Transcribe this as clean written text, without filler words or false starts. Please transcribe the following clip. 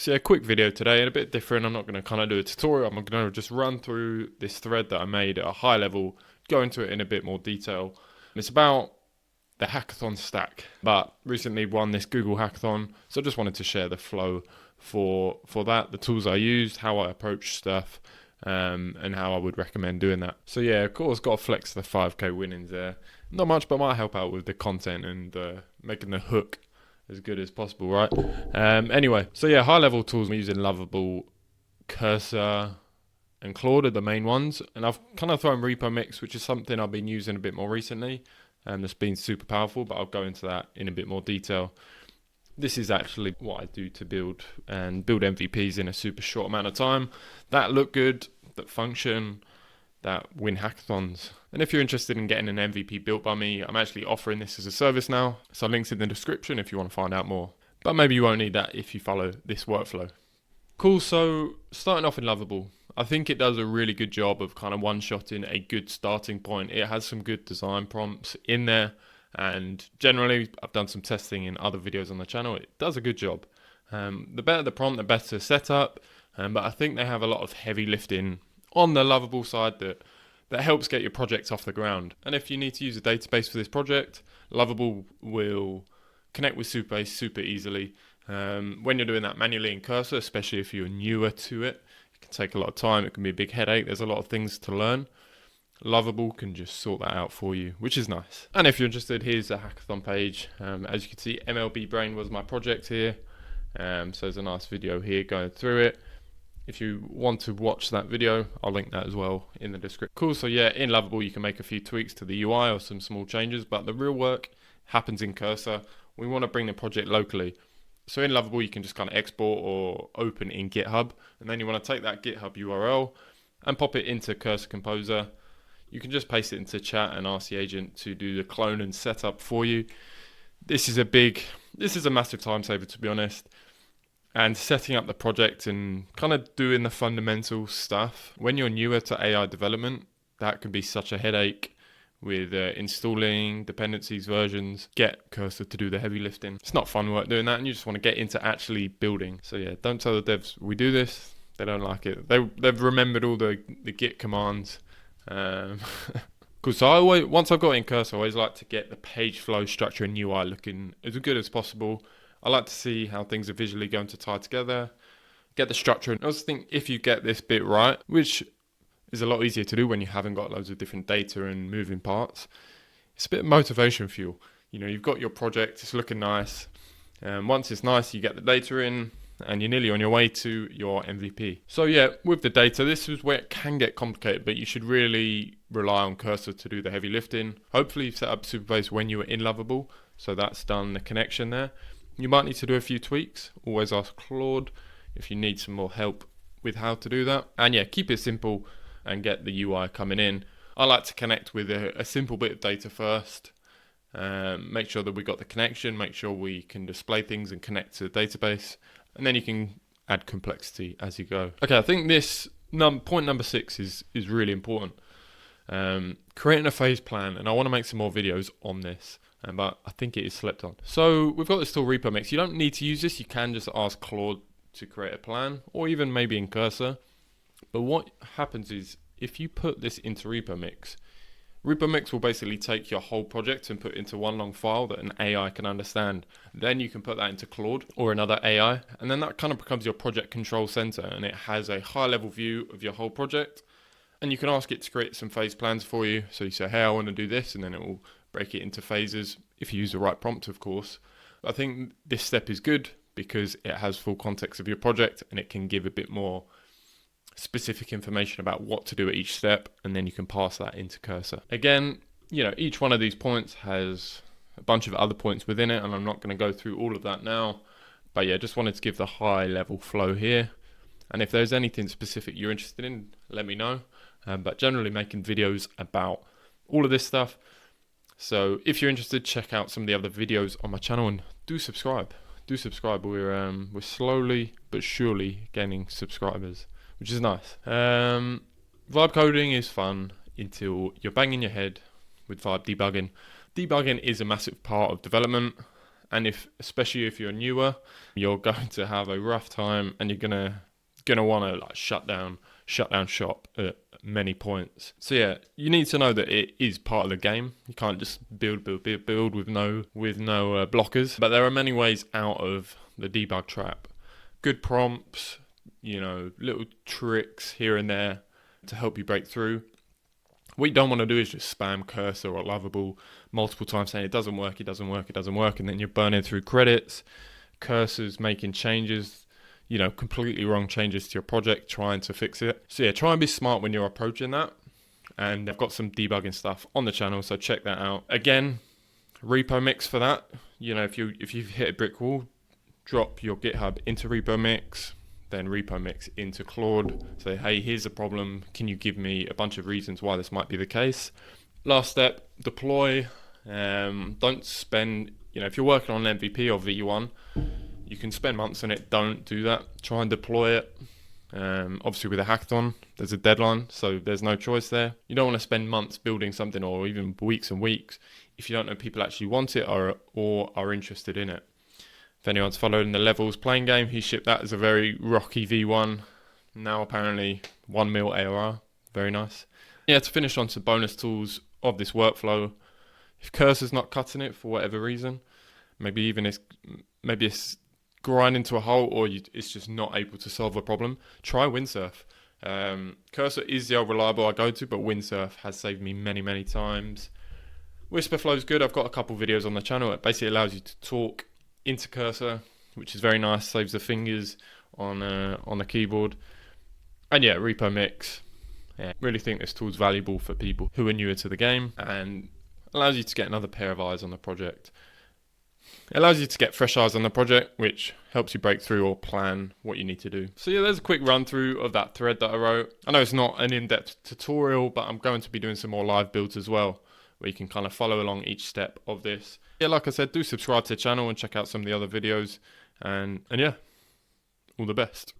So yeah, quick video today and a bit different. I'm not going to kind of do a tutorial. I'm going to just run through this thread that I made at a high level, go into it in a bit more detail. It's about the hackathon stack, but recently won this Google hackathon, so I just wanted to share the flow for that, the tools I used, how I approach stuff, and how I would recommend doing that. So yeah, of course, got to flex the 5k winnings there. Not much, but might help out with the content and making the hook as good as possible, right? Anyway, so yeah, high level tools. I'm using Lovable, Cursor, and Claude are the main ones, and I've kind of thrown Repomix, which is something I've been using a bit more recently, and that's been super powerful, but I'll go into that in a bit more detail. This is actually what I do to build MVPs in a super short amount of time that look good, that function, that win hackathons. And if you're interested in getting an MVP built by me, I'm actually offering this as a service now, so links in the description if you want to find out more. But maybe you won't need that if you follow this workflow. Cool, so starting off in Lovable, I think it does a really good job of kind of one-shotting a good starting point. It has some good design prompts in there, and generally, I've done some testing in other videos on the channel. It does a good job. The better the prompt, the better setup, but I think they have a lot of heavy lifting on the Lovable side that helps get your project off the ground. And if you need to use a database for this project, Lovable will connect with Supabase super easily. When you're doing that manually in Cursor, especially if you're newer to it, it can take a lot of time. It can be a big headache. There's a lot of things to learn. Lovable can just sort that out for you, which is nice. And if you're interested, here's the hackathon page. As you can see, MLB Brain was my project here. So there's a nice video here going through it. If you want to watch that video, I'll link that as well in the description. Cool, so yeah, in Lovable you can make a few tweaks to the UI or some small changes, but the real work happens in Cursor. We want to bring the project locally. So in Lovable you can just kind of export or open in GitHub, and then you want to take that GitHub URL and pop it into Cursor Composer. You can just paste it into chat and ask the agent to do the clone and setup for you. This is a massive time saver, to be honest. And setting up the project and kind of doing the fundamental stuff. When you're newer to AI development, that can be such a headache with installing dependencies, versions. Get Cursor to do the heavy lifting. It's not fun work doing that, and you just want to get into actually building. So yeah, don't tell the devs we do this. They don't like it. They've remembered all the Git commands. Cool. So once I've got in Cursor, I always like to get the page flow, structure, and UI looking as good as possible. I like to see how things are visually going to tie together, get the structure. And I also think if you get this bit right, which is a lot easier to do when you haven't got loads of different data and moving parts, it's a bit of motivation fuel. You know, you've got your project, it's looking nice. Once it's nice, you get the data in, and you're nearly on your way to your MVP. So yeah, with the data, this is where it can get complicated, but you should really rely on Cursor to do the heavy lifting. Hopefully you've set up Supabase when you were in Lovable, so that's done the connection there. You might need to do a few tweaks. Always ask Claude if you need some more help with how to do that. And yeah, keep it simple and get the UI coming in. I like to connect with a simple bit of data first. Make sure that we got the connection, make sure we can display things and connect to the database. And then you can add complexity as you go. Okay, I think this point number 6 is really important. Creating a phase plan, and I want to make some more videos on this. But I think it is slept on. So we've got this tool Repomix. You don't need to use this. You can just ask Claude to create a plan, or even maybe in Cursor. But what happens is if you put this into Repomix, Repomix will basically take your whole project and put it into one long file that an AI can understand. Then you can put that into Claude or another AI, and then that kind of becomes your project control center, and it has a high level view of your whole project. And you can ask it to create some phase plans for you. So you say, hey, I want to do this, and then it will break it into phases, if you use the right prompt, of course. I think this step is good because it has full context of your project, and it can give a bit more specific information about what to do at each step, and then you can pass that into Cursor. Again, you know, each one of these points has a bunch of other points within it, and I'm not going to go through all of that now. But yeah, just wanted to give the high level flow here. And if there's anything specific you're interested in, let me know. But generally making videos about all of this stuff. So if you're interested, check out some of the other videos on my channel and do subscribe. Do subscribe. We're slowly but surely gaining subscribers, which is nice. Vibe coding is fun until you're banging your head with vibe debugging. Debugging is a massive part of development, and especially if you're newer, you're going to have a rough time, and you're gonna want to like shut down shop at many points. So yeah, you need to know that it is part of the game. You can't just build with no blockers. But there are many ways out of the debug trap. Good prompts, little tricks here and there to help you break through. What you don't want to do is just spam cursor or Lovable multiple times saying it doesn't work, and then you're burning through credits, cursors making changes, completely wrong changes to your project, trying to fix it. So yeah, try and be smart when you're approaching that. And I've got some debugging stuff on the channel, so check that out. Again, Repomix for that. If you've hit a brick wall, drop your GitHub into Repomix, then Repomix into Claude. Say, hey, here's the problem. Can you give me a bunch of reasons why this might be the case? Last step, deploy. Don't spend, if you're working on an MVP or V1, you can spend months on it. Don't do that. Try and deploy it. Obviously with a hackathon, there's a deadline, so there's no choice there. You don't want to spend months building something, or even weeks and weeks, if you don't know people actually want it or are interested in it. If anyone's followed in the Levels playing game, he shipped that as a very rocky V1. Now apparently 1 mil ARR. Very nice. Yeah, to finish on some bonus tools of this workflow. If cursor's not cutting it for whatever reason, maybe it's grinding to a halt, or it's just not able to solve a problem, try Windsurf. Cursor is the old reliable I go to, but Windsurf has saved me many times. Whisperflow is good. I've got a couple videos on the channel. It basically allows you to talk into cursor, which is very nice, saves the fingers on the keyboard. And yeah, Repomix. Yeah, really think this tool's valuable for people who are newer to the game, and allows you to get another pair of eyes on the project. It allows you to get fresh eyes on the project, which helps you break through or plan what you need to do. So yeah, there's a quick run through of that thread that I wrote. I know it's not an in-depth tutorial, but I'm going to be doing some more live builds as well, where you can kind of follow along each step of this. Yeah, like I said, do subscribe to the channel and check out some of the other videos. And yeah, all the best.